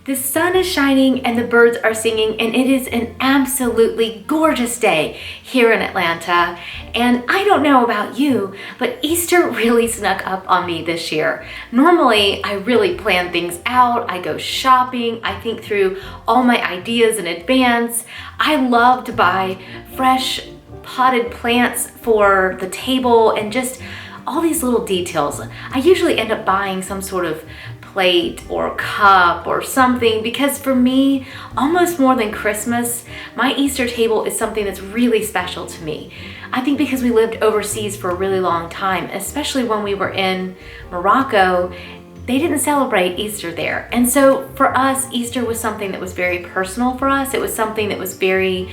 The sun is shining and the birds are singing, and it is an absolutely gorgeous day here in Atlanta. And I don't know about you, but Easter really snuck up on me this year. Normally, I really plan things out. I go shopping. I think through all my ideas in advance. I love to buy fresh potted plants for the table and just all these little details. I usually end up buying some sort of plate or cup or something, because for me, almost more than Christmas, my Easter table is something that's really special to me. I think because we lived overseas for a really long time, especially when we were in Morocco, they didn't celebrate Easter there. And so for us, Easter was something that was very personal for us. It was something that was very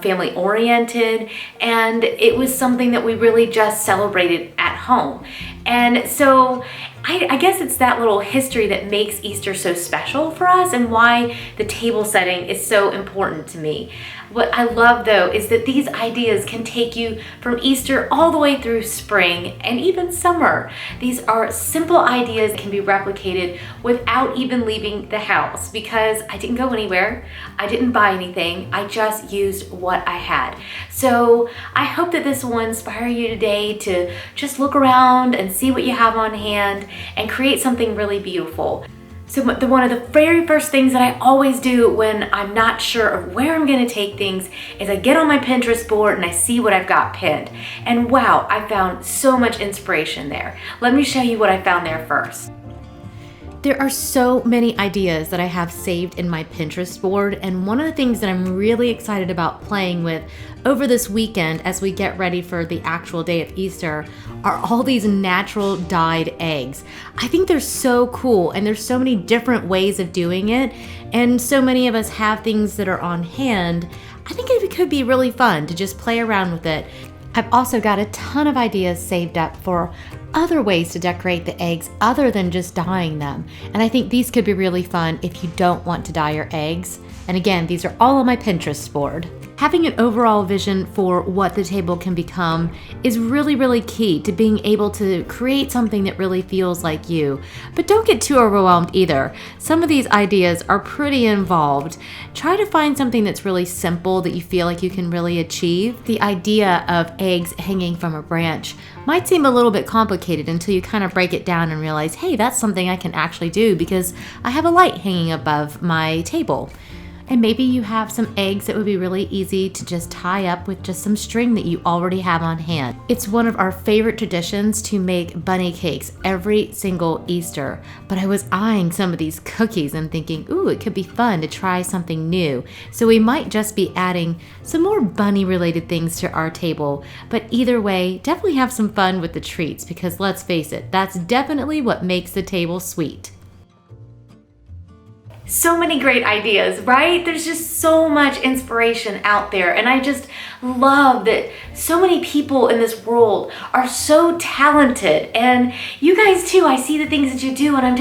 family oriented, and it was something that we really just celebrated at home. And so I guess it's that little history that makes Easter so special for us and why the table setting is so important to me. What I love though is that these ideas can take you from Easter all the way through spring and even summer. These are simple ideas that can be replicated without even leaving the house, because I didn't go anywhere, I didn't buy anything, I just used what I had. So I hope that this will inspire you today to just look around and see what you have on hand and create something really beautiful. So one of the very first things that I always do when I'm not sure of where I'm gonna take things is I get on my Pinterest board and I see what I've got pinned. And wow, I found so much inspiration there. Let me show you what I found there first. There are so many ideas that I have saved in my Pinterest board, and one of the things that I'm really excited about playing with over this weekend as we get ready for the actual day of Easter are all these natural dyed eggs. I think they're so cool, and there's so many different ways of doing it, and so many of us have things that are on hand. I think it could be really fun to just play around with it. I've also got a ton of ideas saved up for other ways to decorate the eggs other than just dyeing them. And I think these could be really fun if you don't want to dye your eggs. And again, these are all on my Pinterest board. Having an overall vision for what the table can become is really, really key to being able to create something that really feels like you. But don't get too overwhelmed either. Some of these ideas are pretty involved. Try to find something that's really simple that you feel like you can really achieve. The idea of eggs hanging from a branch might seem a little bit complicated until you kind of break it down and realize, hey, that's something I can actually do because I have a light hanging above my table. And maybe you have some eggs that would be really easy to just tie up with just some string that you already have on hand. It's one of our favorite traditions to make bunny cakes every single Easter. But I was eyeing some of these cookies and thinking, ooh, it could be fun to try something new. So we might just be adding some more bunny related things to our table. But either way, definitely have some fun with the treats, because let's face it, that's definitely what makes the table sweet. So many great ideas, right? There's just so much inspiration out there, and I just love that so many people in this world are so talented, and you guys too. I see the things that you do, and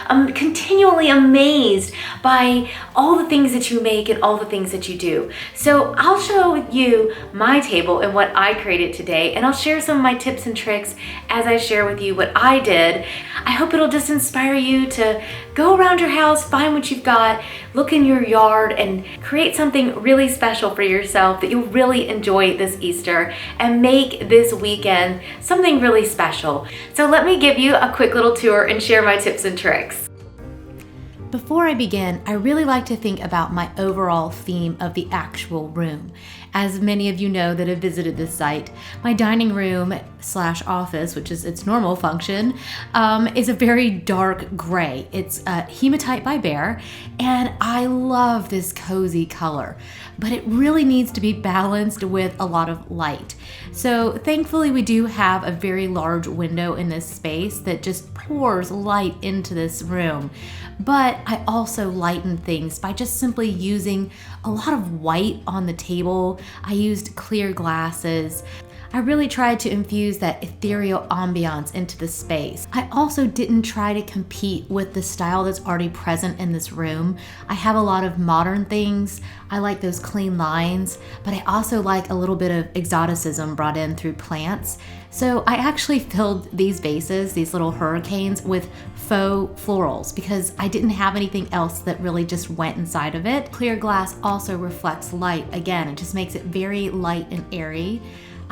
I'm continually amazed by all the things that you make and all the things that you do. So I'll show you my table and what I created today, and I'll share some of my tips and tricks as I share with you what I did. I hope it'll just inspire you to go around your house, find what you've got, look in your yard, and create something really special for yourself that you'll really enjoy this Easter, and make this weekend something really special. So let me give you a quick little tour and share my tips and tricks. Before I begin, I really like to think about my overall theme of the actual room. As many of you know that have visited this site, my dining room / office, which is its normal function, is a very dark gray. It's hematite by Behr, and I love this cozy color, but it really needs to be balanced with a lot of light. So thankfully we do have a very large window in this space that just pours light into this room. But I also lighten things by just simply using a lot of white on the table. I used clear glasses. I really tried to infuse that ethereal ambiance into the space. I also didn't try to compete with the style that's already present in this room. I have a lot of modern things. I like those clean lines, but I also like a little bit of exoticism brought in through plants. So I actually filled these vases, these little hurricanes, with faux florals because I didn't have anything else that really just went inside of it. Clear glass also reflects light. Again, it just makes it very light and airy.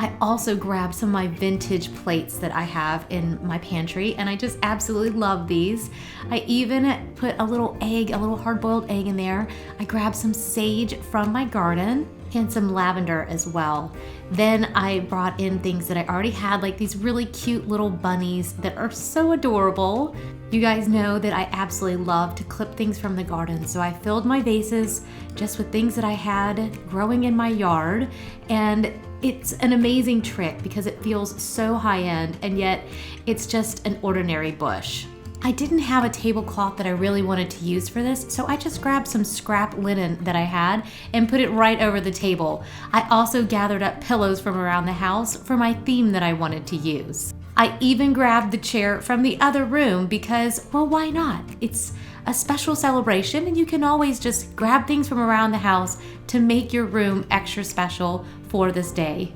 I also grabbed some of my vintage plates that I have in my pantry, and I just absolutely love these. I even put a little egg, a little hard-boiled egg in there. I grabbed some sage from my garden and some lavender as well. Then I brought in things that I already had, like these really cute little bunnies that are so adorable. You guys know that I absolutely love to clip things from the garden, so I filled my vases just with things that I had growing in my yard, and it's an amazing trick because it feels so high-end, and yet it's just an ordinary bush. I didn't have a tablecloth that I really wanted to use for this, so I just grabbed some scrap linen that I had and put it right over the table. I also gathered up pillows from around the house for my theme that I wanted to use. I even grabbed the chair from the other room because, well, why not? It's a special celebration, and you can always just grab things from around the house to make your room extra special for this day.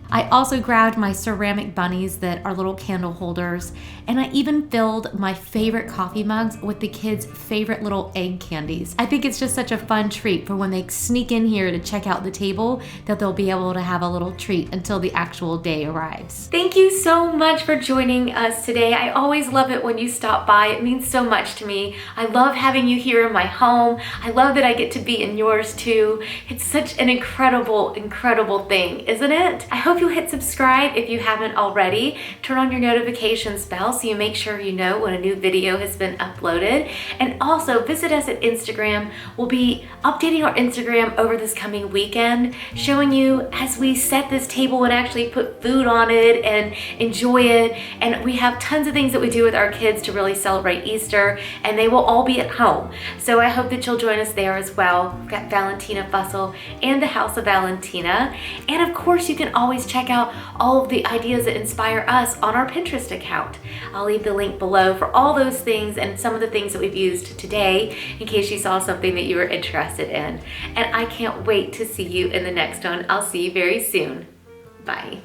I also grabbed my ceramic bunnies that are little candle holders, and I even filled my favorite coffee mugs with the kids' favorite little egg candies. I think it's just such a fun treat for when they sneak in here to check out the table, that they'll be able to have a little treat until the actual day arrives. Thank you so much for joining us today. I always love it when you stop by. It means so much to me. I love having you here in my home. I love that I get to be in yours too. It's such an incredible, incredible thing, isn't it? I hope you'll hit subscribe if you haven't already. Turn on your notifications bell so you make sure you know when a new video has been uploaded. And also visit us at Instagram. We'll be updating our Instagram over this coming weekend, showing you as we set this table and actually put food on it and enjoy it. And we have tons of things that we do with our kids to really celebrate Easter, and they will all be at home. So I hope that you'll join us there as well. We've got Valentina Fussell and the House of Valentina. And of course, you can always check out all of the ideas that inspire us on our Pinterest account. I'll leave the link below for all those things and some of the things that we've used today in case you saw something that you were interested in. And I can't wait to see you in the next one. I'll see you very soon. Bye.